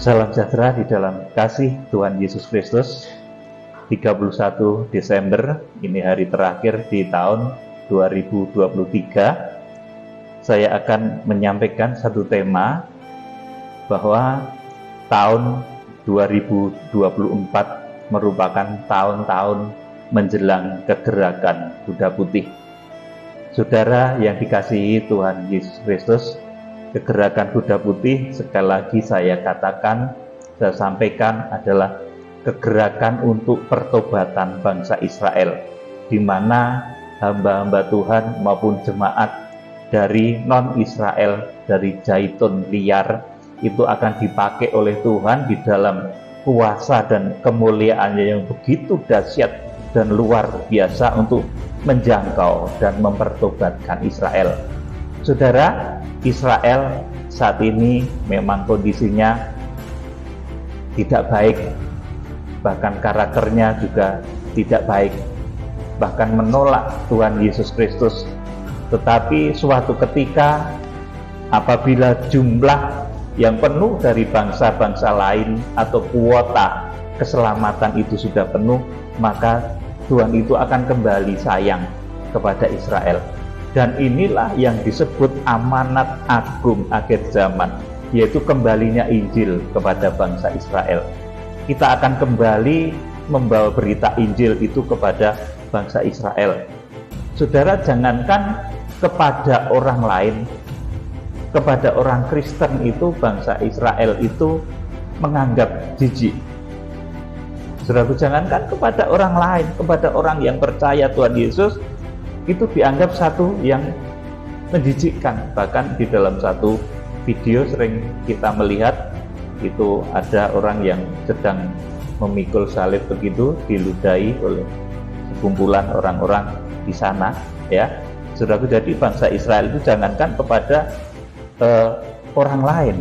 Salam sejahtera di dalam kasih Tuhan Yesus Kristus. 31 Desember, ini hari terakhir di tahun 2023. Saya akan menyampaikan satu tema bahwa tahun 2024 merupakan tahun-tahun menjelang kegerakan kuda putih. Saudara yang dikasihi Tuhan Yesus Kristus, kegerakan kuda putih, sekali lagi saya katakan, saya sampaikan, adalah kegerakan untuk pertobatan bangsa Israel, di mana hamba-hamba Tuhan maupun jemaat dari non-Israel, dari Zaitun liar, itu akan dipakai oleh Tuhan di dalam kuasa dan kemuliaannya yang begitu dahsyat dan luar biasa untuk menjangkau dan mempertobatkan Israel. Saudara, Israel saat ini memang kondisinya tidak baik, bahkan karakternya juga tidak baik, bahkan menolak Tuhan Yesus Kristus. Tetapi suatu ketika apabila jumlah yang penuh dari bangsa-bangsa lain atau kuota keselamatan itu sudah penuh, maka Tuhan itu akan kembali sayang kepada Israel. Dan inilah yang disebut amanat agung akhir zaman, yaitu kembalinya Injil kepada bangsa Israel. Kita akan kembali membawa berita Injil itu kepada bangsa Israel. Saudara, jangankan kepada orang lain, kepada orang Kristen itu bangsa Israel itu menganggap jijik. Saudara, jangankan kepada orang lain, kepada orang yang percaya Tuhan Yesus, itu dianggap satu yang menjijikkan. Bahkan di dalam satu video sering kita melihat itu ada orang yang sedang memikul salib begitu, diludahi oleh sekumpulan orang-orang di sana, ya. Saudaraku, jadi bangsa Israel itu jangankan kepada orang lain,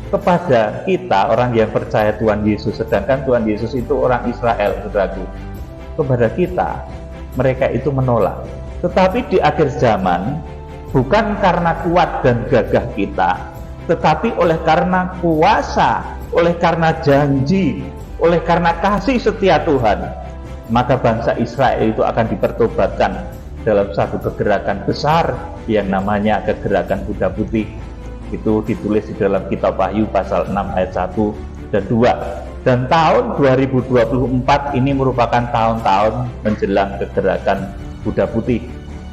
kepada kita orang yang percaya Tuhan Yesus, sedangkan Tuhan Yesus itu orang Israel, saudaraku, kepada kita mereka itu menolak. Tetapi di akhir zaman, bukan karena kuat dan gagah kita, tetapi oleh karena kuasa, oleh karena janji, oleh karena kasih setia Tuhan, maka bangsa Israel itu akan dipertobatkan dalam satu kegerakan besar yang namanya kegerakan kuda putih. Itu ditulis di dalam kitab Wahyu pasal 6 ayat 1 dan 2. Dan tahun 2024 ini merupakan tahun-tahun menjelang kegerakan kuda putih.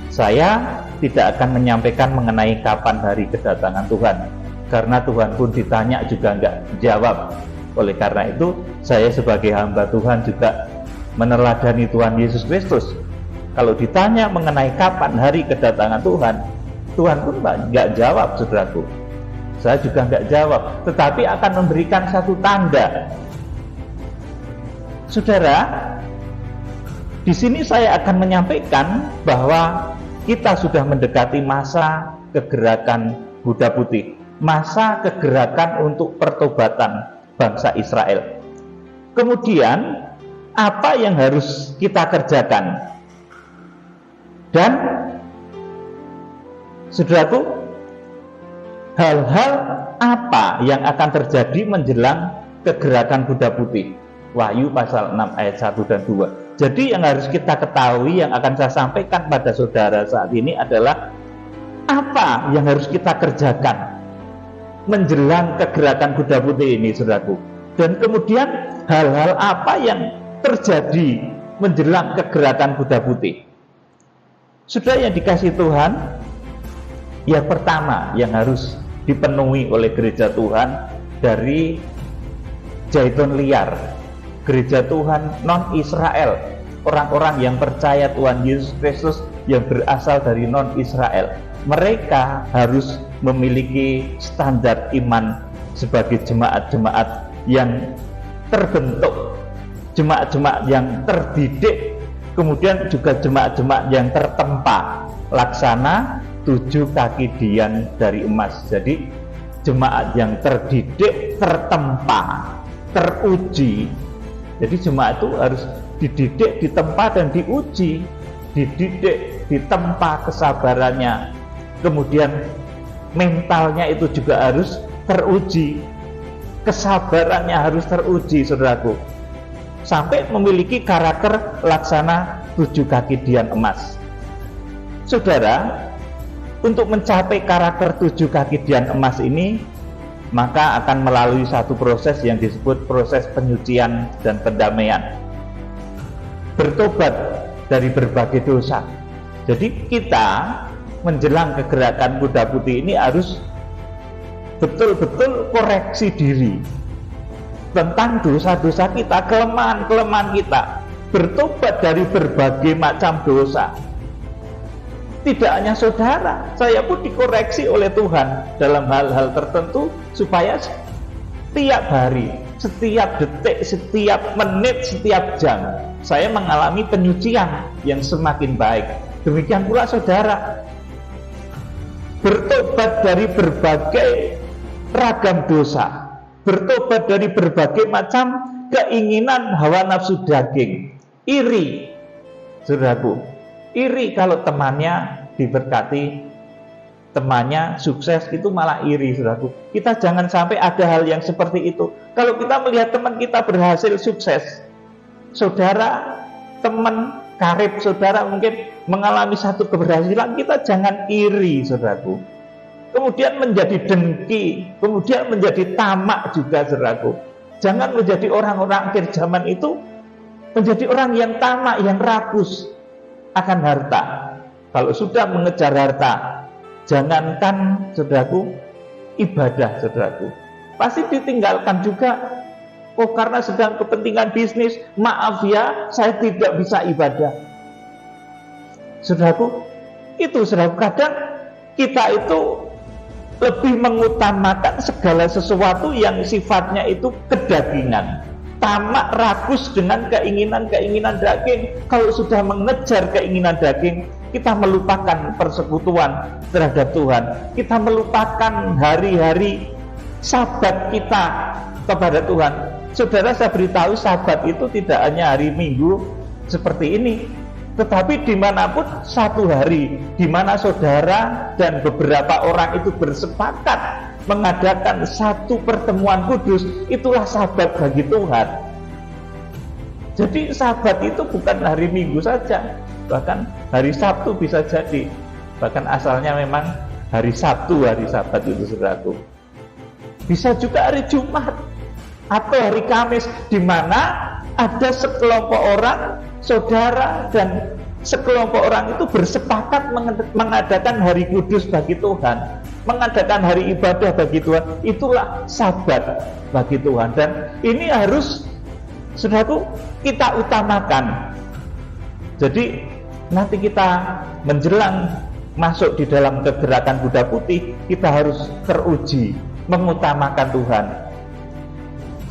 Saya tidak akan menyampaikan mengenai kapan hari kedatangan Tuhan, karena Tuhan pun ditanya juga enggak jawab. Oleh karena itu, saya sebagai hamba Tuhan juga meneladani Tuhan Yesus Kristus. Kalau ditanya mengenai kapan hari kedatangan Tuhan, Tuhan pun enggak jawab, saudaraku. Saya juga enggak jawab, tetapi akan memberikan satu tanda. Saudara, di sini saya akan menyampaikan bahwa kita sudah mendekati masa kegerakan kuda putih, masa kegerakan untuk pertobatan bangsa Israel. Kemudian, apa yang harus kita kerjakan? Dan, saudaraku, hal-hal apa yang akan terjadi menjelang kegerakan kuda putih? Wahyu pasal 6 ayat 1 dan 2. Jadi yang harus kita ketahui, yang akan saya sampaikan pada saudara saat ini adalah apa yang harus kita kerjakan menjelang kegerakan kuda putih ini, saudaraku. Dan kemudian hal-hal apa yang terjadi menjelang kegerakan kuda putih. Saudara yang dikasihi Tuhan, yang pertama yang harus dipenuhi oleh gereja Tuhan dari Zaitun liar, gereja Tuhan non-Israel, orang-orang yang percaya Tuhan Yesus Kristus yang berasal dari non-Israel, mereka harus memiliki standar iman sebagai jemaat-jemaat yang terbentuk, jemaat-jemaat yang terdidik, kemudian juga jemaat-jemaat yang tertempa, laksana 7 kaki dian dari emas. Jadi jemaat yang terdidik, tertempa, teruji. Jadi jemaat itu harus dididik, ditempa dan diuji, dididik, ditempa kesabarannya, kemudian mentalnya itu juga harus teruji. kesabarannya harus teruji, saudaraku, sampai memiliki karakter laksana 7 kaki dian emas. Saudara, untuk mencapai karakter 7 kaki dian emas ini, maka akan melalui satu proses yang disebut proses penyucian dan pendamaian. Bertobat dari berbagai dosa. Jadi kita menjelang kegerakan kuda putih ini harus betul-betul koreksi diri tentang dosa-dosa kita, kelemahan-kelemahan kita. Bertobat dari berbagai macam dosa. Tidak hanya saudara, saya pun dikoreksi oleh Tuhan dalam hal-hal tertentu supaya setiap hari, setiap detik, setiap menit, setiap jam saya mengalami penyucian yang semakin baik. Demikian pula saudara, bertobat dari berbagai ragam dosa, bertobat dari berbagai macam keinginan hawa nafsu daging, iri, saudaraku. Iri kalau temannya diberkati, temannya sukses, itu malah iri, saudaraku. Kita jangan sampai ada hal yang seperti itu. Kalau kita melihat teman kita berhasil sukses, saudara, teman karib saudara mungkin mengalami satu keberhasilan, kita jangan iri, saudaraku. Kemudian menjadi dengki, kemudian menjadi tamak juga, saudaraku. Jangan menjadi orang-orang akhir zaman itu, menjadi orang yang tamak, yang rakus akan harta. Kalau sudah mengejar harta, jangankan, saudaraku, ibadah, saudaraku, pasti ditinggalkan juga. Oh, karena sedang kepentingan bisnis, maaf ya, saya tidak bisa ibadah. Saudaraku, itu saudaraku, kadang kita itu lebih mengutamakan segala sesuatu yang sifatnya itu kedagingan, tamak, rakus dengan keinginan-keinginan daging. Kalau sudah mengejar keinginan daging, kita melupakan persekutuan terhadap Tuhan. Kita melupakan hari-hari sabat kita kepada Tuhan. Saudara, saya beritahu, sabat itu tidak hanya hari Minggu seperti ini, tetapi dimanapun satu hari di mana saudara dan beberapa orang itu bersepakat mengadakan satu pertemuan kudus, itulah sabat bagi Tuhan. Jadi sabat itu bukan hari Minggu saja, bahkan hari Sabtu bisa jadi. Bahkan asalnya memang hari Sabtu, hari sabat itu, saudaraku. Bisa juga hari Jumat atau hari Kamis, di mana ada sekelompok orang, saudara dan sekelompok orang itu bersepakat mengadakan hari kudus bagi Tuhan, mengadakan hari ibadah bagi Tuhan. Itulah sabat bagi Tuhan, dan ini harus, saudaraku, kita utamakan. Jadi nanti kita menjelang masuk di dalam kegerakan kuda putih, kita harus teruji mengutamakan Tuhan.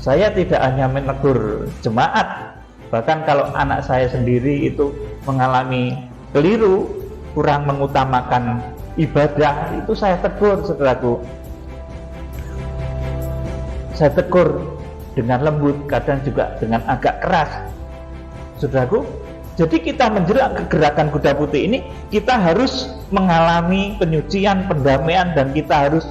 Saya tidak hanya menegur jemaat, bahkan kalau anak saya sendiri itu mengalami keliru, kurang mengutamakan ibadah, itu saya tegur, saudaraku. Saya tegur dengan lembut, kadang juga dengan agak keras, saudaraku. Jadi kita menjelang kegerakan kuda putih ini, kita harus mengalami penyucian, pendamaian, dan kita harus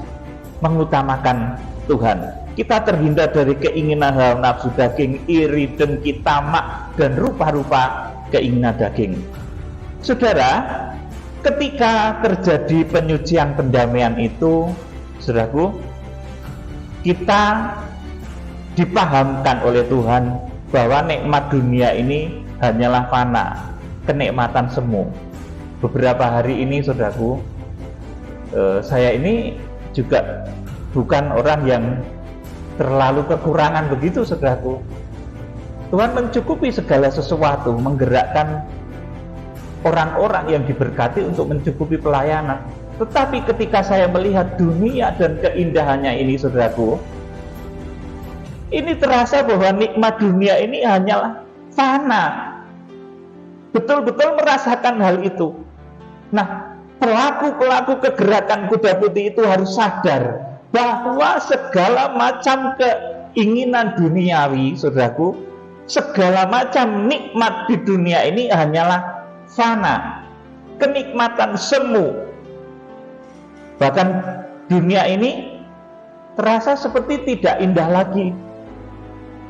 mengutamakan Tuhan. Kita terhindar dari keinginan hawa nafsu daging, iri, dengki, tamak, dan rupa-rupa keinginan daging. Saudara, ketika terjadi penyucian pendamaian itu, saudaraku, kita dipahamkan oleh Tuhan bahwa nikmat dunia ini hanyalah fana, kenikmatan semu. Beberapa hari ini, saudaraku, saya ini juga bukan orang yang terlalu kekurangan begitu, saudaraku. Tuhan mencukupi segala sesuatu, menggerakkan orang-orang yang diberkati untuk mencukupi pelayanan. Tetapi ketika saya melihat dunia dan keindahannya ini, saudaraku, ini terasa bahwa nikmat dunia ini hanyalah fana. Betul-betul merasakan hal itu. Nah, pelaku-pelaku kegerakan kuda putih itu harus sadar bahwa segala macam keinginan duniawi, saudaraku, segala macam nikmat di dunia ini hanyalah fana, kenikmatan semu. Bahkan dunia ini terasa seperti tidak indah lagi.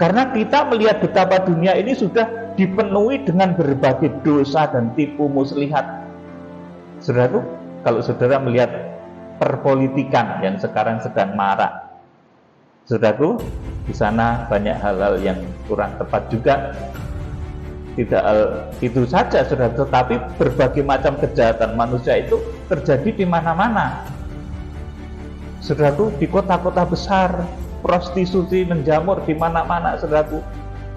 Karena kita melihat betapa dunia ini sudah dipenuhi dengan berbagai dosa dan tipu muslihat. Saudaraku, kalau saudara melihat perpolitikan yang sekarang sedang marak, saudaraku, di sana banyak hal-hal yang kurang tepat juga. Tidak itu saja, saudara, tetapi berbagai macam kejahatan manusia itu terjadi di mana-mana. Saudaraku, di kota-kota besar, prostitusi menjamur di mana-mana, saudaraku.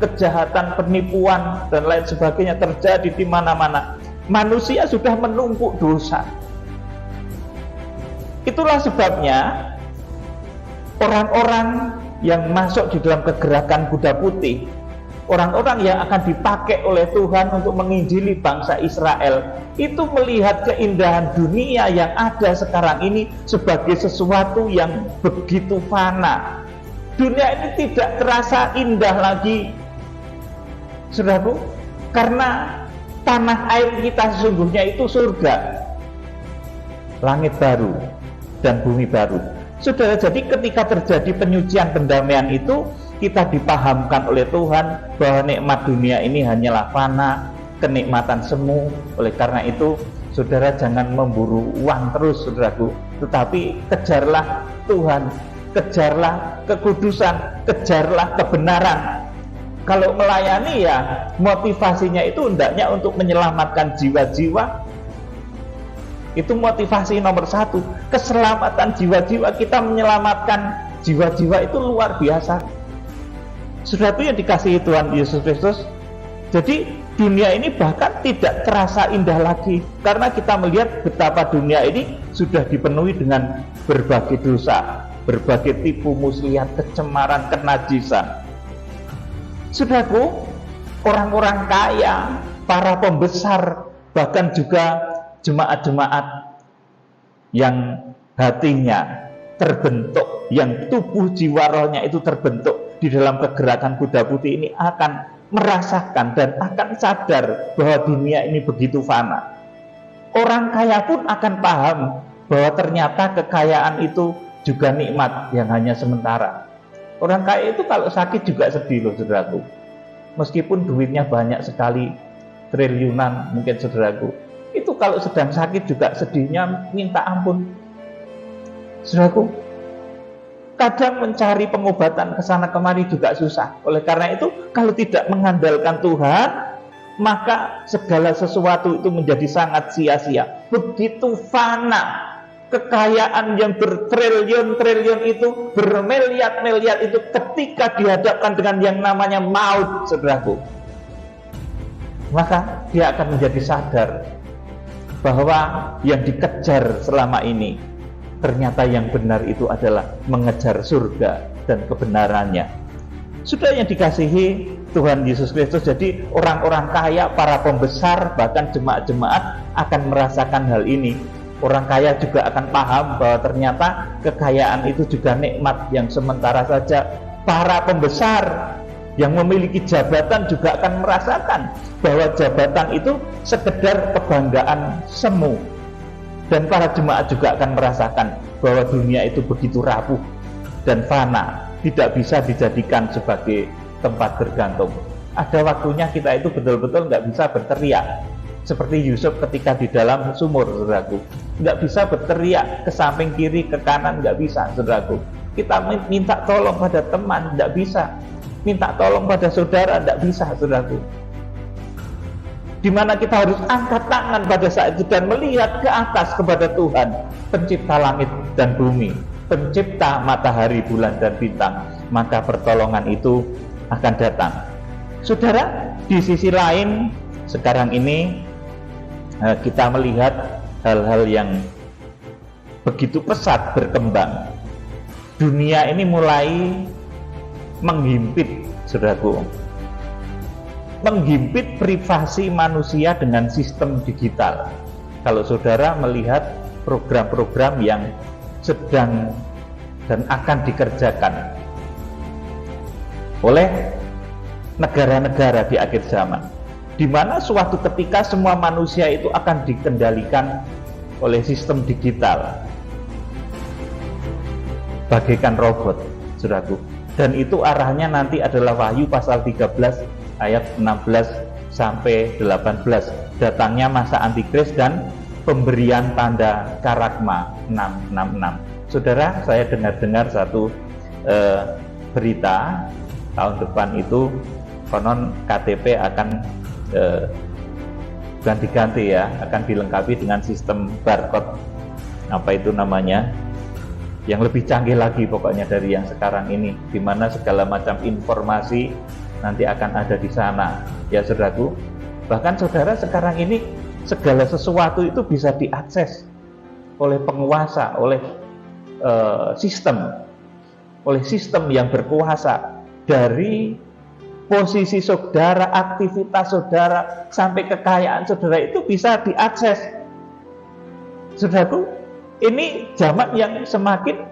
Kejahatan, penipuan dan lain sebagainya terjadi di mana-mana. Manusia sudah menumpuk dosa. Itulah sebabnya orang-orang yang masuk di dalam kegerakan kuda putih, orang-orang yang akan dipakai oleh Tuhan untuk menginjili bangsa Israel, itu melihat keindahan dunia yang ada sekarang ini sebagai sesuatu yang begitu fana. Dunia ini tidak terasa indah lagi, saudaraku, karena tanah air kita sesungguhnya itu surga, langit baru dan bumi baru. Saudara, jadi ketika terjadi penyucian pendamaian itu, kita dipahamkan oleh Tuhan bahwa nikmat dunia ini hanyalah fana, kenikmatan semu. Oleh karena itu, saudara jangan memburu uang terus, saudaraku, tetapi kejarlah Tuhan, kejarlah kekudusan, kejarlah kebenaran. Kalau melayani ya motivasinya itu hendaknya untuk menyelamatkan jiwa-jiwa. Itu motivasi nomor satu. Keselamatan jiwa-jiwa, kita menyelamatkan jiwa-jiwa itu luar biasa. Sudah itu yang dikasihi Tuhan Yesus Kristus. Jadi dunia ini bahkan tidak terasa indah lagi, karena kita melihat betapa dunia ini sudah dipenuhi dengan berbagai dosa, berbagai tipu muslihat, kecemaran, kenajisan. Saudaraku, orang-orang kaya, para pembesar, bahkan juga jemaat-jemaat yang hatinya terbentuk, yang tubuh jiwa rohnya itu terbentuk di dalam kegerakan kuda putih ini akan merasakan dan akan sadar bahwa dunia ini begitu fana. Orang kaya pun akan paham bahwa ternyata kekayaan itu juga nikmat yang hanya sementara. Orang kaya itu kalau sakit juga sedih loh, saudaraku. Meskipun duitnya banyak sekali, triliunan mungkin, saudaraku, itu kalau sedang sakit juga sedihnya minta ampun. Saudaraku, kadang mencari pengobatan ke sana kemari juga susah. Oleh karena itu, kalau tidak mengandalkan Tuhan, maka segala sesuatu itu menjadi sangat sia-sia. Begitu fana. Kekayaan yang bertriliun-triliun itu, bermiliar-miliar itu, ketika dihadapkan dengan yang namanya maut, saudaraku, maka dia akan menjadi sadar bahwa yang dikejar selama ini ternyata yang benar itu adalah mengejar surga dan kebenarannya. Sudah yang dikasihi Tuhan Yesus Kristus, jadi orang-orang kaya, para pembesar, bahkan jemaat-jemaat akan merasakan hal ini. Orang kaya juga akan paham bahwa ternyata kekayaan itu juga nikmat yang sementara saja. Para pembesar yang memiliki jabatan juga akan merasakan bahwa jabatan itu sekedar kebanggaan semu. Dan para jemaat juga akan merasakan bahwa dunia itu begitu rapuh dan fana, tidak bisa dijadikan sebagai tempat bergantung. Ada waktunya kita itu betul-betul nggak bisa berteriak seperti Yusuf ketika di dalam sumur, saudaraku. Nggak bisa berteriak ke samping kiri, ke kanan, nggak bisa, saudaraku. Kita minta tolong pada teman, nggak bisa. Minta tolong pada saudara, nggak bisa, saudaraku. Dimana kita harus angkat tangan pada saat itu dan melihat ke atas kepada Tuhan, pencipta langit dan bumi, pencipta matahari, bulan, dan bintang. Maka pertolongan itu akan datang. Saudara, di sisi lain, sekarang ini kita melihat hal-hal yang begitu pesat berkembang. Dunia ini mulai menghimpit, saudaraku, menghimpit privasi manusia dengan sistem digital. Kalau saudara melihat program-program yang sedang dan akan dikerjakan oleh negara-negara di akhir zaman, di mana suatu ketika semua manusia itu akan dikendalikan oleh sistem digital. bagaikan robot, saudaraku. Dan itu arahnya nanti adalah Wahyu pasal 13 ayat 16 sampai 18. Datangnya masa antikris dan pemberian tanda karagma 666. Saudara, saya dengar satu berita tahun depan itu konon KTP akan ganti-ganti ya, akan dilengkapi dengan sistem barcode, apa itu namanya, yang lebih canggih lagi pokoknya dari yang sekarang ini, di mana segala macam informasi nanti akan ada di sana ya saudaraku. Bahkan saudara, sekarang ini segala sesuatu itu bisa diakses oleh penguasa, oleh sistem yang berkuasa. Dari posisi saudara, aktivitas saudara, sampai kekayaan saudara itu bisa diakses. Saudaraku, ini zaman yang semakin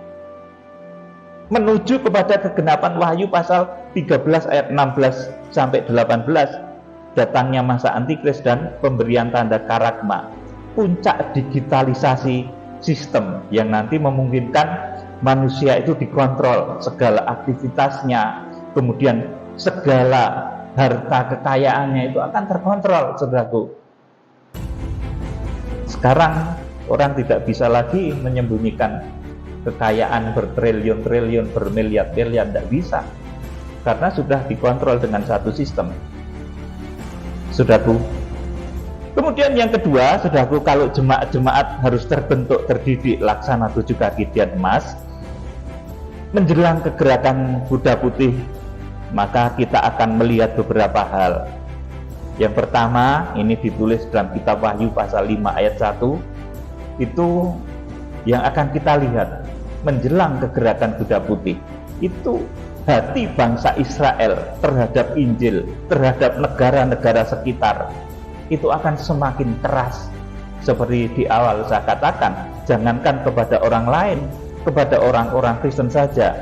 menuju kepada kegenapan Wahyu pasal 13 ayat 16 sampai 18. Datangnya masa antikris dan pemberian tanda karagma, puncak digitalisasi sistem yang nanti memungkinkan manusia itu dikontrol segala aktivitasnya, kemudian segala harta kekayaannya itu akan terkontrol, saudaraku. Sekarang orang tidak bisa lagi menyembunyikan kekayaan bertriliun-triliun, bermiliar-miliar, tidak bisa, karena sudah dikontrol dengan satu sistem, saudaraku. Kemudian yang kedua, saudaraku, kalau jemaat-jemaat harus terbentuk, terdidik, laksana 7 kaki dian emas menjelang kegerakan kuda putih, maka kita akan melihat beberapa hal. Yang pertama, ini ditulis dalam kitab Wahyu pasal 5 ayat 1. Itu yang akan kita lihat menjelang kegerakan kuda putih. Itu hati bangsa Israel terhadap Injil, terhadap negara-negara sekitar, itu akan semakin keras. Seperti di awal saya katakan, jangankan kepada orang lain, kepada orang-orang Kristen saja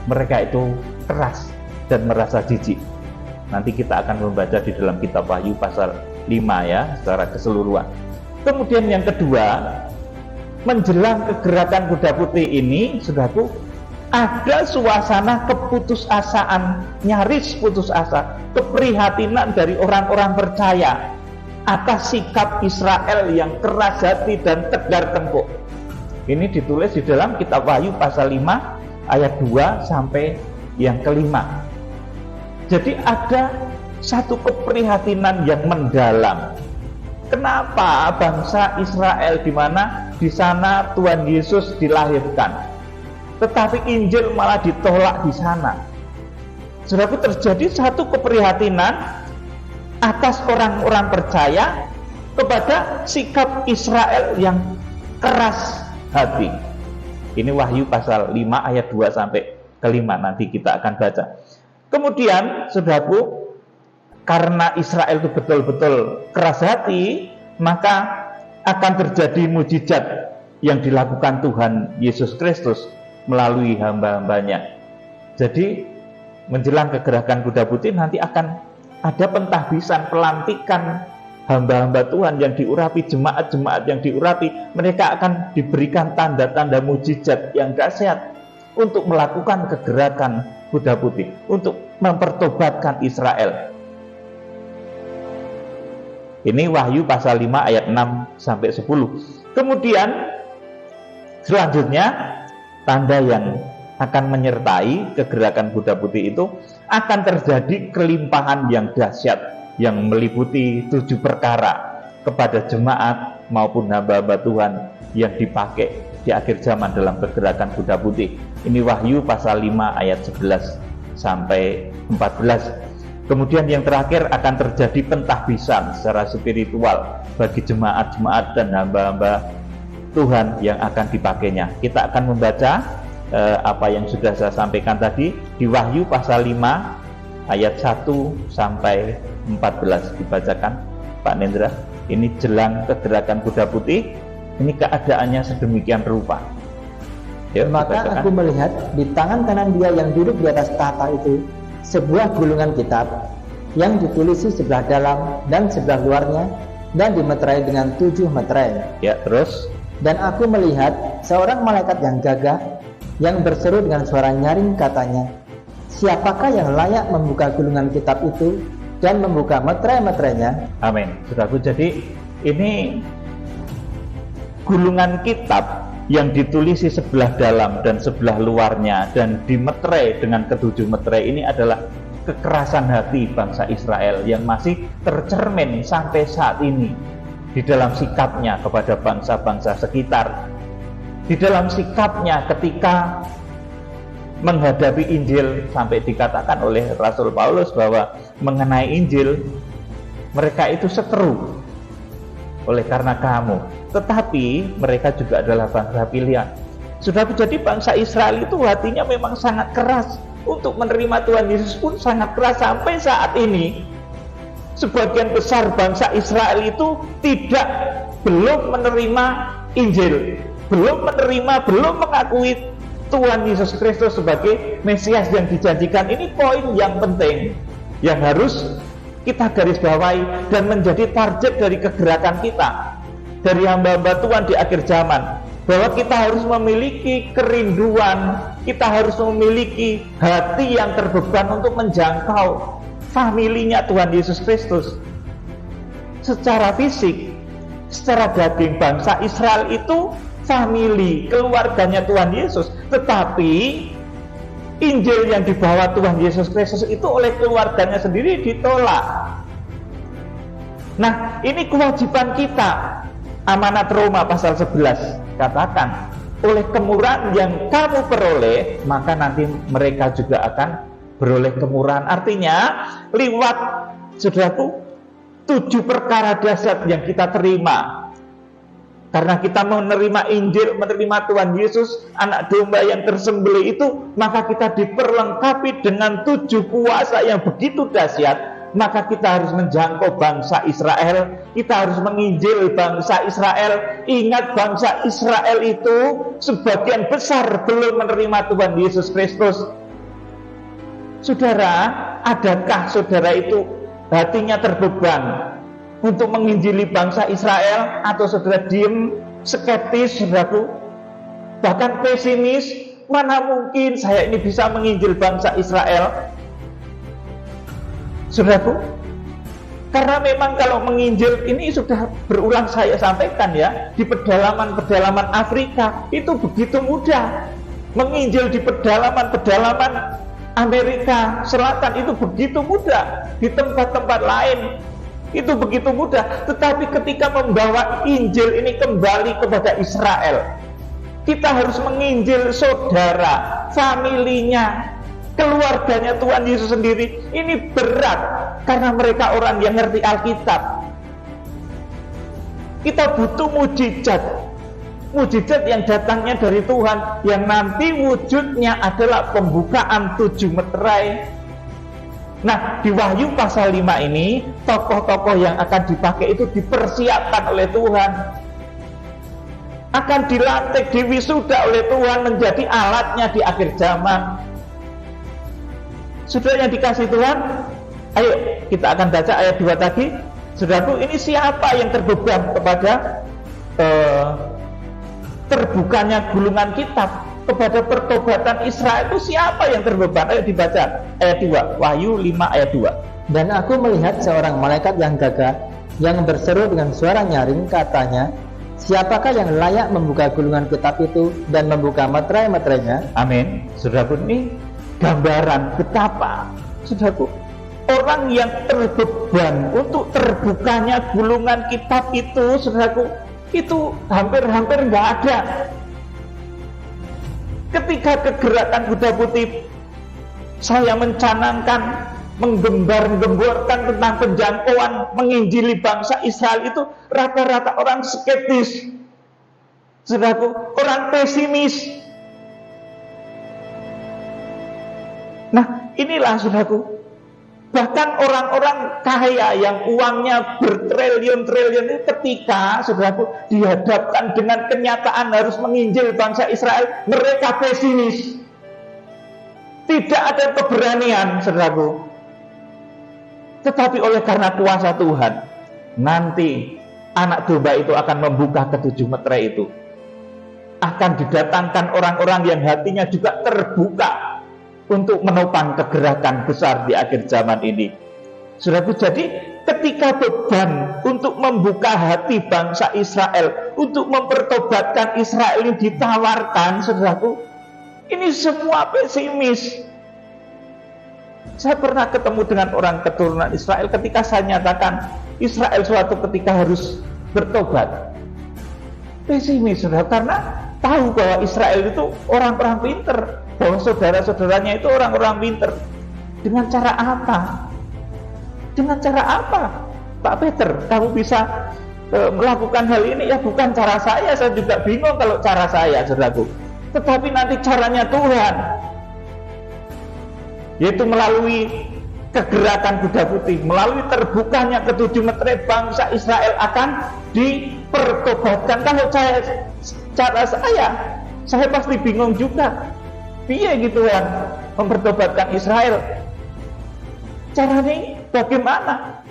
mereka itu keras dan merasa jijik. Nanti kita akan membaca di dalam kitab Wahyu pasal 5 ya, secara keseluruhan. Kemudian yang kedua, menjelang kegerakan kuda putih ini, saudaraku, ada suasana keputusasaan, nyaris putus asa, keprihatinan dari orang-orang percaya atas sikap Israel yang keras hati dan tegar tengkuk. Ini ditulis di dalam kitab Wahyu pasal 5 ayat 2 sampai yang kelima. Jadi ada satu keprihatinan yang mendalam. Kenapa bangsa Israel, di mana di sana Tuhan Yesus dilahirkan, tetapi Injil malah ditolak di sana? Saudaraku, terjadi satu keprihatinan atas orang-orang percaya kepada sikap Israel yang keras hati. Ini Wahyu pasal 5 ayat 2 sampai kelima, nanti kita akan baca. Kemudian, saudaraku, karena Israel itu betul-betul keras hati, maka akan terjadi mujizat yang dilakukan Tuhan Yesus Kristus melalui hamba-hambanya. Jadi menjelang kegerakan kuda putih nanti akan ada pentahbisan, pelantikan hamba-hamba Tuhan yang diurapi, jemaat-jemaat yang diurapi. Mereka akan diberikan tanda-tanda mujizat yang dahsyat untuk melakukan kegerakan kuda putih, untuk mempertobatkan Israel. Ini Wahyu pasal 5 ayat 6 sampai 10. Kemudian selanjutnya, tanda yang akan menyertai kegerakan kuda putih itu akan terjadi kelimpahan yang dahsyat yang meliputi 7 perkara kepada jemaat maupun hamba-hamba Tuhan yang dipakai di akhir zaman dalam kegerakan kuda putih. Ini Wahyu pasal 5 ayat 11 sampai 14. Kemudian yang terakhir, akan terjadi pentahbisan secara spiritual bagi jemaat-jemaat dan hamba-hamba Tuhan yang akan dipakainya. Kita akan membaca apa yang sudah saya sampaikan tadi di Wahyu pasal 5 ayat 1 sampai 14. Dibacakan Pak Nendra. Ini jelang kegerakan kuda putih, ini keadaannya sedemikian rupa. Yuk, maka dibacakan. aku melihat di tangan kanan dia yang duduk di atas tahta itu sebuah gulungan kitab yang ditulisi sebelah dalam dan sebelah luarnya dan dimeterai dengan 7 meterai. Ya, terus. Dan aku melihat seorang malaikat yang gagah yang berseru dengan suara nyaring katanya, "Siapakah yang layak membuka gulungan kitab itu dan membuka meterai-meterainya?" Amin. Saudaraku, jadi ini gulungan kitab yang ditulisi sebelah dalam dan sebelah luarnya dan dimeterai dengan ketujuh meterai ini adalah kekerasan hati bangsa Israel yang masih tercermin sampai saat ini di dalam sikapnya kepada bangsa-bangsa sekitar, di dalam sikapnya ketika menghadapi Injil. Sampai dikatakan oleh Rasul Paulus bahwa mengenai Injil mereka itu seteru oleh karena kamu, tetapi mereka juga adalah bangsa pilihan. Sudah jadi bangsa Israel itu hatinya memang sangat keras untuk menerima Tuhan Yesus, pun sangat keras sampai saat ini. Sebagian besar bangsa Israel itu belum menerima Injil, belum mengakui Tuhan Yesus Kristus sebagai Mesias yang dijanjikan. Ini poin yang penting yang harus kita garis bawahi dan menjadi target dari kegerakan kita, dari hamba-hamba Tuhan di akhir zaman, bahwa kita harus memiliki kerinduan, kita harus memiliki hati yang terbeban untuk menjangkau familinya Tuhan Yesus Kristus. Secara fisik, secara daging, bangsa Israel itu famili, keluarganya Tuhan Yesus, tetapi Injil yang dibawa Tuhan Yesus Kristus itu oleh keluarganya sendiri ditolak. Nah, ini kewajiban kita. Amanat Roma pasal 11 katakan, oleh kemurahan yang kamu peroleh, maka nanti mereka juga akan beroleh kemurahan. Artinya, lewat, saudaraku, 7 perkara dasar yang kita terima karena kita menerima Injil, menerima Tuhan Yesus, anak domba yang tersembelih itu, maka kita diperlengkapi dengan 7 kuasa yang begitu dahsyat. Maka kita harus menjangkau bangsa Israel, kita harus menginjil bangsa Israel. Ingat, bangsa Israel itu sebagian besar belum menerima Tuhan Yesus Kristus. Saudara, adakah saudara itu hatinya terbeban untuk menginjili bangsa Israel, atau saudara diem, skeptis, saudaraku, bahkan pesimis? Mana mungkin saya ini bisa menginjil bangsa Israel, saudaraku? Karena memang kalau menginjil, ini sudah berulang saya sampaikan ya, di pedalaman-pedalaman Afrika itu begitu mudah. Menginjil di pedalaman-pedalaman Amerika Selatan itu begitu mudah, di tempat-tempat lain itu begitu mudah. Tetapi ketika membawa Injil ini kembali kepada Israel, kita harus menginjil saudara, familinya, keluarganya Tuhan Yesus sendiri. Ini berat karena mereka orang yang ngerti Alkitab. Kita butuh mujizat yang datangnya dari Tuhan, yang nanti wujudnya adalah pembukaan 7 meterai. Nah, di Wahyu pasal 5 ini, tokoh-tokoh yang akan dipakai itu dipersiapkan oleh Tuhan, akan dilantik, diwisuda oleh Tuhan menjadi alatnya di akhir zaman. Saudara yang dikasih Tuhan, ayo kita akan baca ayat 2 tadi. Saudaraku, ini siapa yang terbeban kepada terbukanya gulungan kitab, kepada pertobatan Israel itu siapa yang terbeban? Ayo dibaca ayat 2, Wahyu 5 ayat 2. "Dan aku melihat seorang malaikat yang gagah, yang berseru dengan suara nyaring katanya, siapakah yang layak membuka gulungan kitab itu dan membuka meterai-meterainya?" Amin. Saudaraku, ini gambaran betapa, saudaraku, orang yang terbeban untuk terbukanya gulungan kitab itu, saudaraku, itu hampir-hampir nggak ada. Ketika kegerakan Kuda Putih, saya mencanangkan, menggembar-gemborkan tentang penjangkauan menginjili bangsa Israel itu, rata-rata orang skeptis, saudaraku, orang pesimis. Nah, inilah saudaraku, bahkan orang-orang kaya yang uangnya bertriliun-triliun itu, ketika saudaraku dihadapkan dengan kenyataan harus menginjil bangsa Israel, mereka pesimis. Tidak ada keberanian, saudaraku. Tetapi oleh karena kuasa Tuhan, nanti anak domba itu akan membuka ke-7 meterai itu. akan didatangkan orang-orang yang hatinya juga terbuka untuk menopang kegerakan besar di akhir zaman ini. Saudaraku, jadi ketika beban untuk membuka hati bangsa Israel, untuk mempertobatkan Israel ini ditawarkan, saudaraku, ini semua pesimis. Saya pernah ketemu dengan orang keturunan Israel ketika saya nyatakan Israel suatu ketika harus bertobat. Pesimis, saudara, karena tahu bahwa Israel itu orang-orang pinter, bahwa saudara-saudaranya itu orang-orang pinter. Dengan cara apa? Dengan cara apa? Pak Peter, kamu bisa melakukan hal ini? Ya bukan cara saya juga bingung kalau cara saya, saudaraku. Tetapi nanti caranya Tuhan, yaitu melalui kegerakan kuda putih, melalui terbukanya ketujuh meterai bangsa Israel akan dipertobatkan. Kalau cara saya pasti bingung juga. Piye gitu kan mempertobatkan Israel? Caranya bagaimana?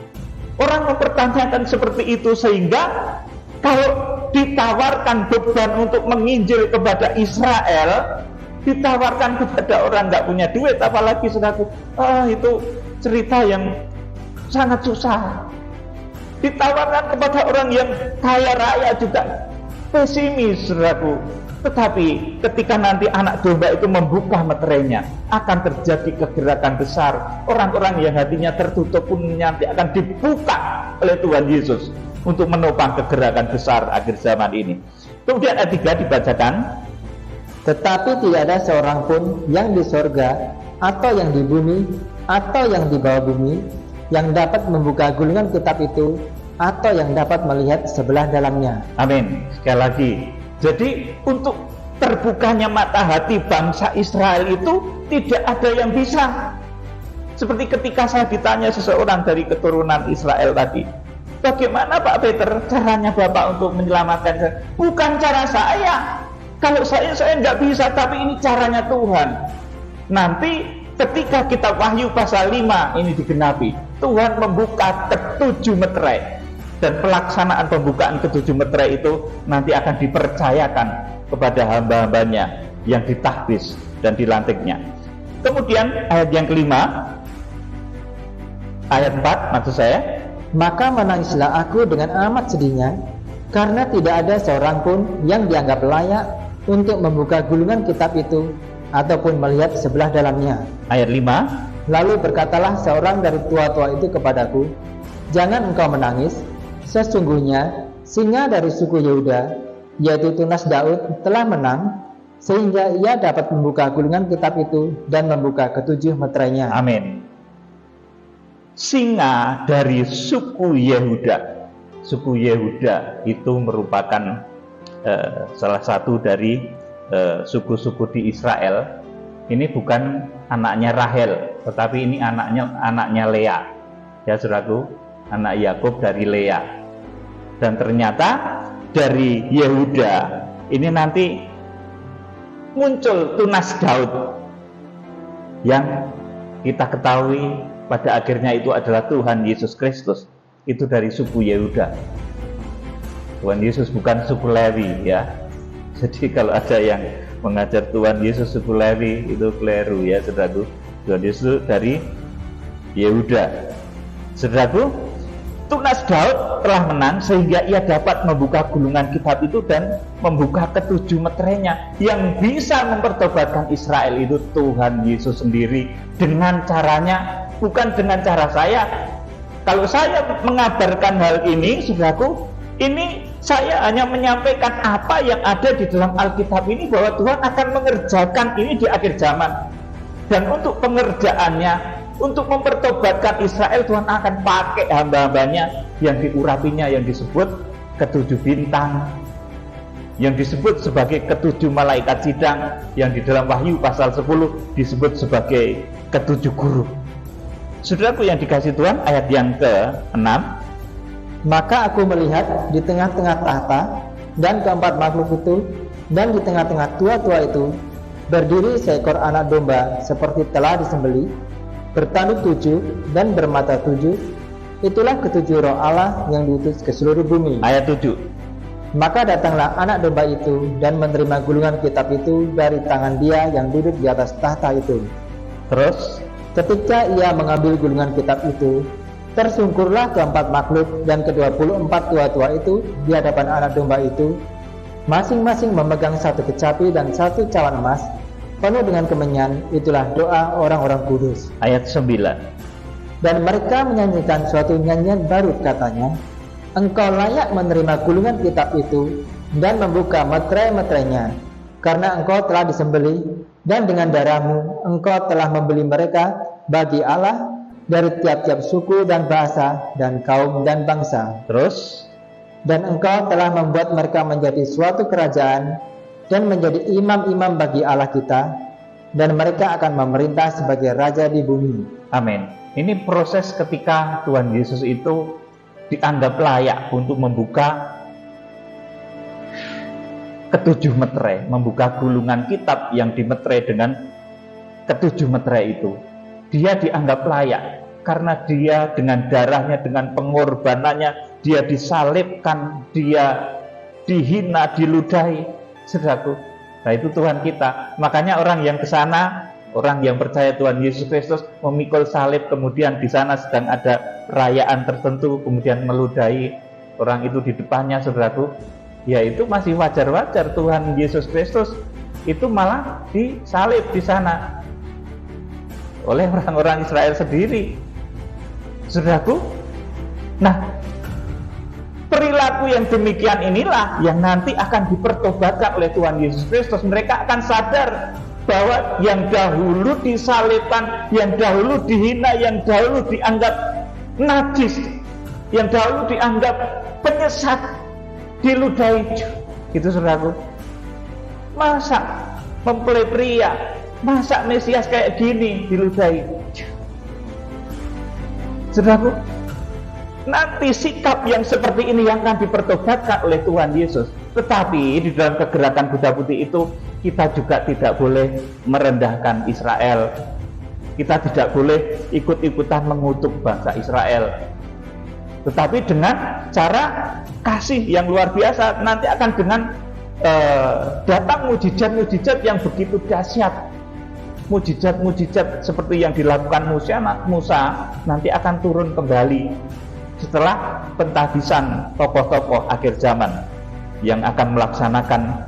Orang mempertanyakan seperti itu, sehingga kalau ditawarkan beban untuk menginjil kepada Israel, ditawarkan kepada orang nggak punya duit, apalagi saudaraku, itu cerita yang sangat susah. Ditawarkan kepada orang yang kaya raya juga pesimis, saudaraku. Tetapi ketika nanti anak domba itu membuka meterainya, akan terjadi kegerakan besar. Orang-orang yang hatinya tertutup pun nanti akan dibuka oleh Tuhan Yesus untuk menopang kegerakan besar akhir zaman ini. Kemudian ayat 3 dibacakan. Tetapi tidak ada seorang pun yang di sorga, atau yang di bumi, atau yang di bawah bumi, yang dapat membuka gulungan kitab itu, atau yang dapat melihat sebelah dalamnya. Amin. Sekali lagi, jadi untuk terbukanya mata hati bangsa Israel itu tidak ada yang bisa. Seperti ketika saya ditanya seseorang dari keturunan Israel tadi, bagaimana Pak Peter caranya Bapak untuk menyelamatkan saya? Bukan cara saya. Kalau saya nggak bisa, tapi ini caranya Tuhan. Nanti ketika kita Wahyu pasal 5 ini digenapi, Tuhan membuka ketujuh meterai, dan pelaksanaan pembukaan ketujuh meterai itu nanti akan dipercayakan kepada hamba-hambanya yang ditahbis dan dilantiknya. Kemudian ayat yang kelima, ayat 4 maksud saya. Maka menangislah aku dengan amat sedihnya, karena tidak ada seorang pun yang dianggap layak untuk membuka gulungan kitab itu ataupun melihat sebelah dalamnya. Ayat 5. Lalu berkatalah seorang dari tua-tua itu kepadaku, jangan engkau menangis, sesungguhnya singa dari suku Yehuda, yaitu tunas Daud, telah menang, sehingga ia dapat membuka gulungan kitab itu dan membuka ketujuh meterainya. Amin. Singa dari suku Yehuda. Suku Yehuda itu merupakan salah satu dari suku-suku di Israel. Ini bukan anaknya Rahel, tetapi ini anaknya Lea. Ya saudaraku, anak Yakub dari Lea. Dan ternyata dari Yehuda ini nanti muncul tunas Daud, yang kita ketahui pada akhirnya itu adalah Tuhan Yesus Kristus. Itu dari suku Yehuda. Tuhan Yesus bukan suku Lewi, ya. Jadi kalau ada yang mengajar Tuhan Yesus suku Lewi, itu keliru, ya saudaraku. Tuhan Yesus dari Yehuda. Saudaraku, tunas Daud telah menang sehingga ia dapat membuka gulungan kitab itu dan membuka ketujuh meterainya. Yang bisa mempertobatkan Israel itu Tuhan Yesus sendiri, dengan caranya, bukan dengan cara saya. Kalau saya mengabarkan hal ini, saudaraku, ini saya hanya menyampaikan apa yang ada di dalam Alkitab ini, bahwa Tuhan akan mengerjakan ini di akhir zaman. Dan untuk pengerjaannya, untuk mempertobatkan Israel, Tuhan akan pakai hamba-hambanya yang diurapinya, yang disebut ketujuh bintang, yang disebut sebagai ketujuh malaikat sidang, yang di dalam Wahyu pasal 10 disebut sebagai ketujuh guru. Saudaraku yang dikasihi Tuhan, ayat yang ke-6. Maka aku melihat di tengah-tengah tahta dan keempat makhluk itu, dan di tengah-tengah tua-tua itu berdiri seekor anak domba seperti telah disembelih, bertanduk 7 dan bermata 7. Itulah ketujuh roh Allah yang diutus ke seluruh bumi. Ayat 7. Maka datanglah anak domba itu dan menerima gulungan kitab itu dari tangan dia yang duduk di atas tahta itu. Terus Ketika ia mengambil gulungan kitab itu, tersungkurlah keempat makhluk dan ke-24 tua-tua itu di hadapan anak domba itu, masing-masing memegang satu kecapi dan satu cawan emas, penuh dengan kemenyan. Itulah doa orang-orang kudus. ayat 9. Dan mereka menyanyikan suatu nyanyian baru, katanya, Engkau layak menerima gulungan kitab itu dan membuka meterai-meterainya, karena engkau telah disembelih, dan dengan darahmu engkau telah membeli mereka bagi Allah dari tiap-tiap suku dan bahasa dan kaum dan bangsa. Terus Dan engkau telah membuat mereka menjadi suatu kerajaan dan menjadi imam-imam bagi Allah kita, dan mereka akan memerintah sebagai raja di bumi. amin. Ini proses ketika Tuhan Yesus itu dianggap layak untuk membuka ketujuh meterai, membuka gulungan kitab yang dimeterai dengan ketujuh meterai itu. Dia dianggap layak karena dia dengan darahnya, dengan pengorbanannya, dia disalibkan, dia dihina, diludahi. Saudaraku, nah itu Tuhan kita. Makanya orang yang ke sana, orang yang percaya Tuhan Yesus Kristus, memikul salib, kemudian di sana sedang ada perayaan tertentu, kemudian meludahi orang itu di depannya, saudaraku, ya itu masih wajar-wajar. Tuhan Yesus Kristus itu malah disalib di sana oleh orang-orang Israel sendiri, saudaraku. Nah, perilaku yang demikian inilah yang nanti akan dipertobatkan oleh Tuhan Yesus Kristus. Mereka akan sadar bahwa yang dahulu disalibkan, yang dahulu dihina, yang dahulu dianggap najis, yang dahulu dianggap penyesat, diludahi. Itu saudaraku, masa mempelai pria, masa Mesias kayak gini diludahi. Saudaraku, nanti sikap yang seperti ini yang akan dipertobatkan oleh Tuhan Yesus. Tetapi di dalam kegerakan kuda putih itu, kita juga tidak boleh merendahkan Israel. Kita tidak boleh ikut-ikutan mengutuk bangsa Israel, tetapi dengan cara kasih yang luar biasa. Nanti akan dengan datang mujizat-mujizat yang begitu dahsyat. Mujizat-mujizat seperti yang dilakukan Musa nanti akan turun kembali setelah pentahbisan tokoh-tokoh akhir zaman yang akan melaksanakan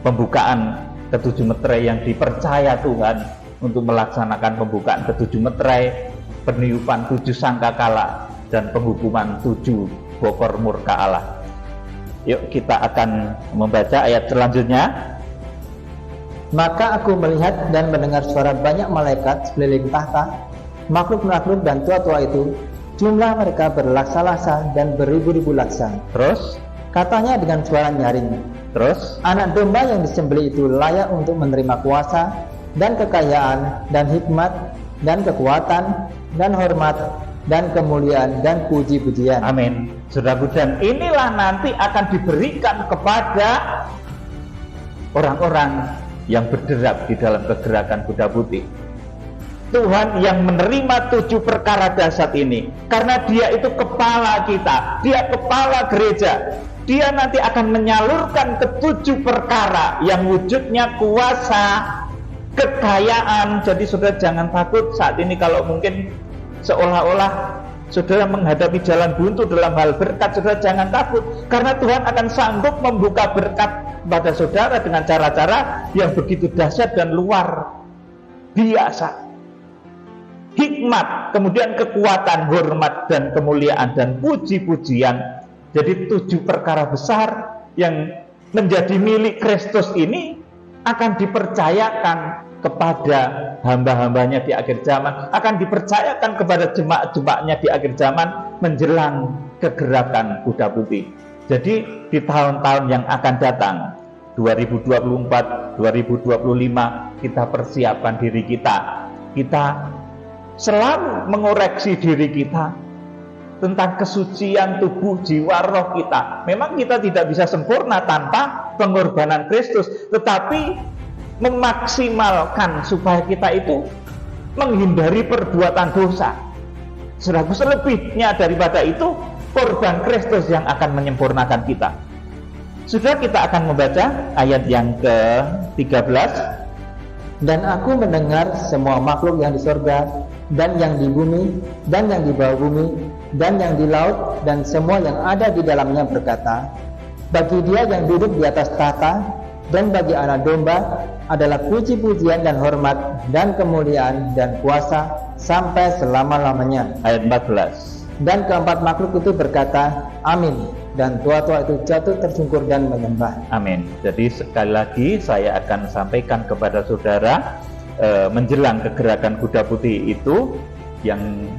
pembukaan ketujuh meterai, yang dipercaya Tuhan untuk melaksanakan pembukaan ketujuh meterai, peniupan 7 sangkakala, dan penghukuman 7 bokor murka Allah. Yuk kita akan membaca ayat selanjutnya. Maka aku melihat dan mendengar suara banyak malaikat sekeliling tahta, makhluk-makhluk dan tua-tua itu, jumlah mereka berlaksa-laksa dan beribu-ribu laksa. Terus Katanya dengan suara nyaring, Terus anak domba yang disembelih itu layak untuk menerima kuasa dan kekayaan dan hikmat dan kekuatan dan hormat dan kemuliaan dan puji-pujian. amin. Saudaraku, dan inilah nanti akan diberikan kepada orang-orang yang berderap di dalam kegerakan kuda putih. Tuhan yang menerima 7 perkara dahsyat ini, karena dia itu kepala kita, dia kepala gereja. Dia nanti akan menyalurkan ke-7 perkara yang wujudnya kuasa, kekayaan. Jadi saudara jangan takut saat ini kalau mungkin seolah-olah saudara menghadapi jalan buntu dalam hal berkat. Saudara jangan takut, karena Tuhan akan sanggup membuka berkat pada saudara dengan cara-cara yang begitu dahsyat dan luar biasa. Hikmat, kemudian kekuatan, hormat, dan kemuliaan, dan puji-pujian. Jadi 7 perkara besar yang menjadi milik Kristus ini akan dipercayakan kepada hamba-hambanya di akhir zaman, akan dipercayakan kepada jemaat-jemaatnya di akhir zaman menjelang kegerakan kuda putih. Jadi di tahun-tahun yang akan datang, 2024, 2025, kita persiapkan diri kita. Kita selalu mengoreksi diri kita tentang kesucian tubuh, jiwa, roh kita. Memang kita tidak bisa sempurna tanpa pengorbanan Kristus, tetapi memaksimalkan supaya kita itu menghindari perbuatan dosa. Selebihnya daripada itu, korban Kristus yang akan menyempurnakan kita. Sudah, kita akan membaca ayat yang ke-13. Dan aku mendengar semua makhluk yang di sorga, dan yang di bumi, dan yang di bawah bumi, dan yang di laut, dan semua yang ada di dalamnya berkata, bagi Dia yang duduk di atas tahta, dan bagi Anak Domba adalah puji-pujian dan hormat, dan kemuliaan, dan kuasa, sampai selama-lamanya. Ayat 14. Dan keempat makhluk itu berkata, amin. Dan tua-tua itu jatuh tersungkur dan menyembah. Amin. Jadi sekali lagi saya akan sampaikan kepada saudara, menjelang kegerakan kuda putih itu yang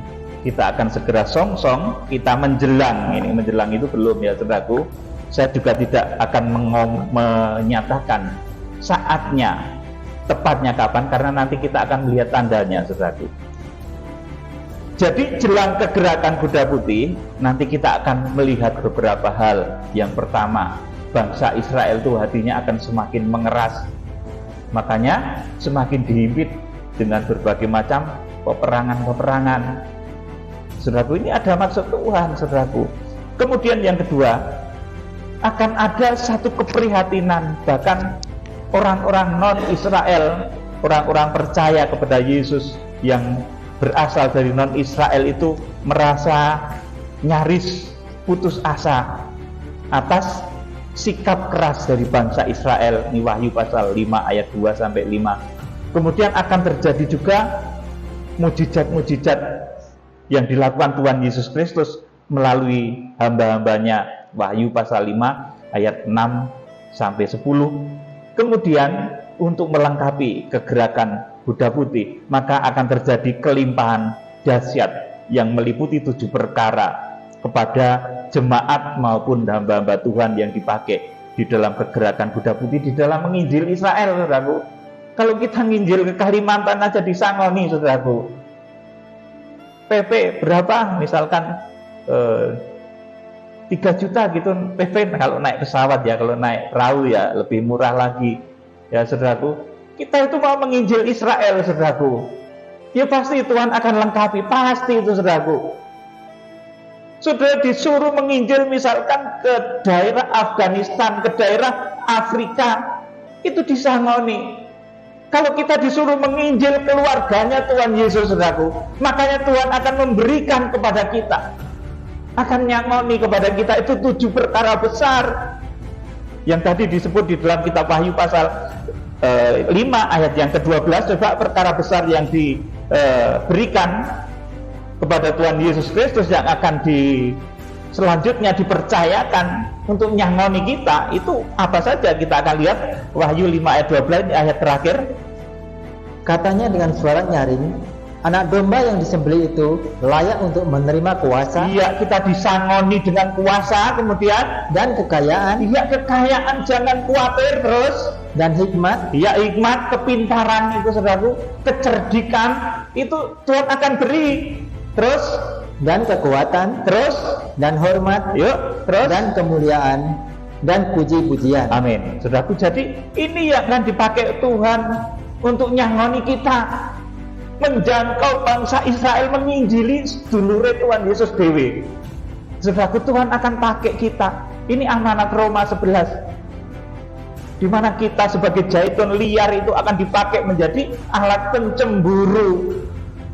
kita akan segera songsong, kita menjelang itu belum ya saudaraku. Saya juga tidak akan menyatakan saatnya, tepatnya kapan, karena nanti kita akan melihat tandanya saudaraku. Jadi jelang kegerakan kuda putih, nanti kita akan melihat beberapa hal. Yang pertama, bangsa Israel itu hatinya akan semakin mengeras. Makanya semakin dihimpit dengan berbagai macam peperangan-peperangan. Saudaraku, ini ada maksud Tuhan, saudaraku. Kemudian yang kedua, akan ada satu keprihatinan, bahkan orang-orang non-Israel, orang-orang percaya kepada Yesus yang berasal dari non-Israel itu merasa nyaris putus asa atas sikap keras dari bangsa Israel. Ini Wahyu pasal 5 ayat 2 sampai 5. Kemudian akan terjadi juga mujizat-mujizat yang dilakukan Tuhan Yesus Kristus melalui hamba-hambanya. Wahyu pasal 5 ayat 6 sampai 10. Kemudian untuk melengkapi kegerakan kuda putih, maka akan terjadi kelimpahan dahsyat yang meliputi 7 perkara kepada jemaat maupun hamba-hamba Tuhan yang dipakai di dalam kegerakan kuda putih, di dalam menginjil Israel, saudaraku. Kalau kita nginjil ke Kalimantan aja disangoni, saudaraku. PP berapa? Misalkan 3 juta gitu PP kalau naik pesawat ya, kalau naik perahu ya lebih murah lagi. Ya saudaraku, kita itu mau menginjil Israel, saudaraku. Ya pasti Tuhan akan lengkapi, pasti itu saudaraku. Sudah disuruh menginjil misalkan ke daerah Afghanistan, ke daerah Afrika, itu disangoni. Kalau kita disuruh menginjil keluarganya Tuhan Yesus, saudaraku, makanya Tuhan akan memberikan kepada kita, akan nyangoni kepada kita itu 7 perkara besar yang tadi disebut di dalam kitab Wahyu pasal 5 ayat yang ke-12. Coba perkara besar yang diberikan kepada Tuhan Yesus Kristus yang akan selanjutnya dipercayakan untuk nyangoni kita, itu apa saja? Kita akan lihat Wahyu 5 ayat 12, ayat terakhir. Katanya dengan suara nyaring, Anak Domba yang disembelih itu layak untuk menerima kuasa. Iya, kita disangoni dengan kuasa, kemudian dan kekayaan. Iya, kekayaan, jangan khawatir. Terus dan hikmat. Iya, hikmat, kepintaran itu saudaraku, kecerdikan itu Tuhan akan beri. Terus dan kekuatan. Terus dan hormat. Yuk, terus dan kemuliaan dan puji-pujian. Amin. Saudaraku, jadi ini yang akan dipakai Tuhan untuk nyangoni kita, menjangkau bangsa Israel, menginjili sedulure Tuhan Yesus dewe. Saudaraku, Tuhan akan pakai kita. Ini amanat Roma 11, di mana kita sebagai zaitun liar itu akan dipakai menjadi alat pencemburu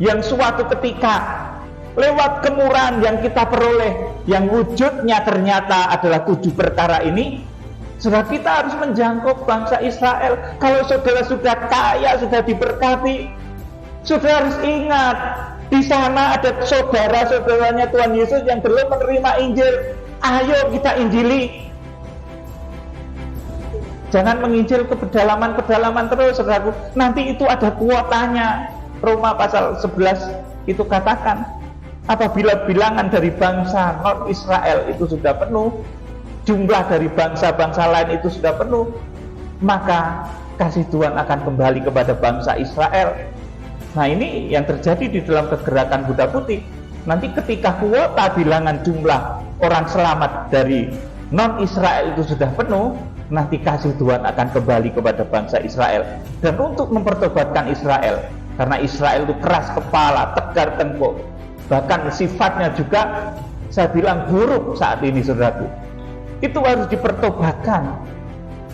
yang suatu ketika lewat kemurahan yang kita peroleh, yang wujudnya ternyata adalah 7 perkara ini, saudara, kita harus menjangkau bangsa Israel. Kalau saudara sudah kaya, sudah diberkati, saudara harus ingat, di sana ada saudara-saudaranya Tuhan Yesus yang belum menerima Injil. Ayo kita injili. Jangan menginjil ke pedalaman-pedalaman terus, saudaraku. Nanti itu ada kuotanya. Roma pasal 11 itu katakan, apabila bilangan dari bangsa non-Israel itu sudah penuh, jumlah dari bangsa-bangsa lain itu sudah penuh, maka kasih Tuhan akan kembali kepada bangsa Israel. Nah, ini yang terjadi di dalam kegerakan kuda putih. Nanti ketika kuota bilangan jumlah orang selamat dari non-Israel itu sudah penuh, nanti kasih Tuhan akan kembali kepada bangsa Israel. Dan untuk mempertobatkan Israel, karena Israel itu keras kepala, tegar tengkuk, bahkan sifatnya juga saya bilang buruk saat ini, saudaraku. Itu harus dipertobatkan.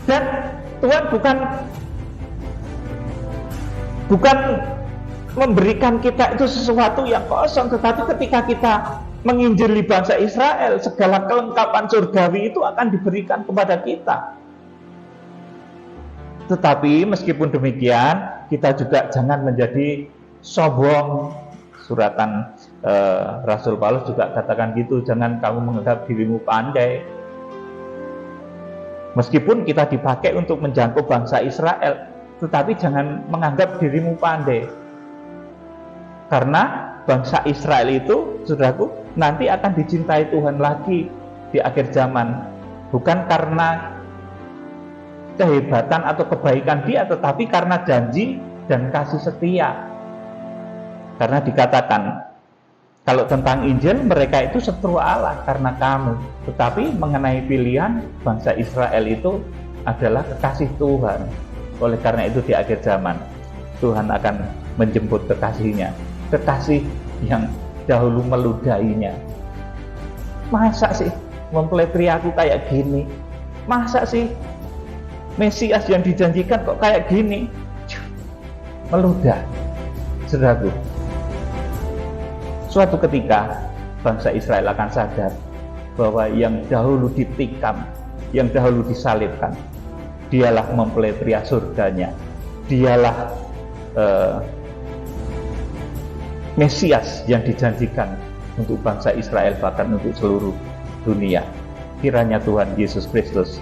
Dan Tuhan bukan memberikan kita itu sesuatu yang kosong, tetapi ketika kita menginjili bangsa Israel, segala kelengkapan surgawi itu akan diberikan kepada kita. Tetapi meskipun demikian, kita juga jangan menjadi sombong. Suratan Rasul Paulus juga katakan gitu, jangan kamu menganggap dirimu pandai. Meskipun kita dipakai untuk menjangkau bangsa Israel, tetapi jangan menganggap dirimu pandai. Karena bangsa Israel itu, saudaraku, nanti akan dicintai Tuhan lagi di akhir zaman. Bukan karena kehebatan atau kebaikan dia, tetapi karena janji dan kasih setia. Karena dikatakan, kalau tentang Injil, mereka itu seteru Allah karena kamu. Tetapi mengenai pilihan, bangsa Israel itu adalah kekasih Tuhan. Oleh karena itu di akhir zaman, Tuhan akan menjemput kekasihnya, kekasih yang dahulu meludahinya. Masa sih mempelai aku kayak gini? Masa sih Mesias yang dijanjikan kok kayak gini? Meludah. Saudaraku, suatu ketika bangsa Israel akan sadar bahwa yang dahulu ditikam, yang dahulu disalibkan, dialah mempelai pria surganya, dialah Mesias yang dijanjikan untuk bangsa Israel, bahkan untuk seluruh dunia. Kiranya Tuhan Yesus Kristus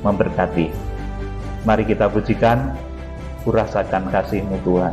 memberkati. Mari kita pujikan, kurasakan kasih-Mu Tuhan.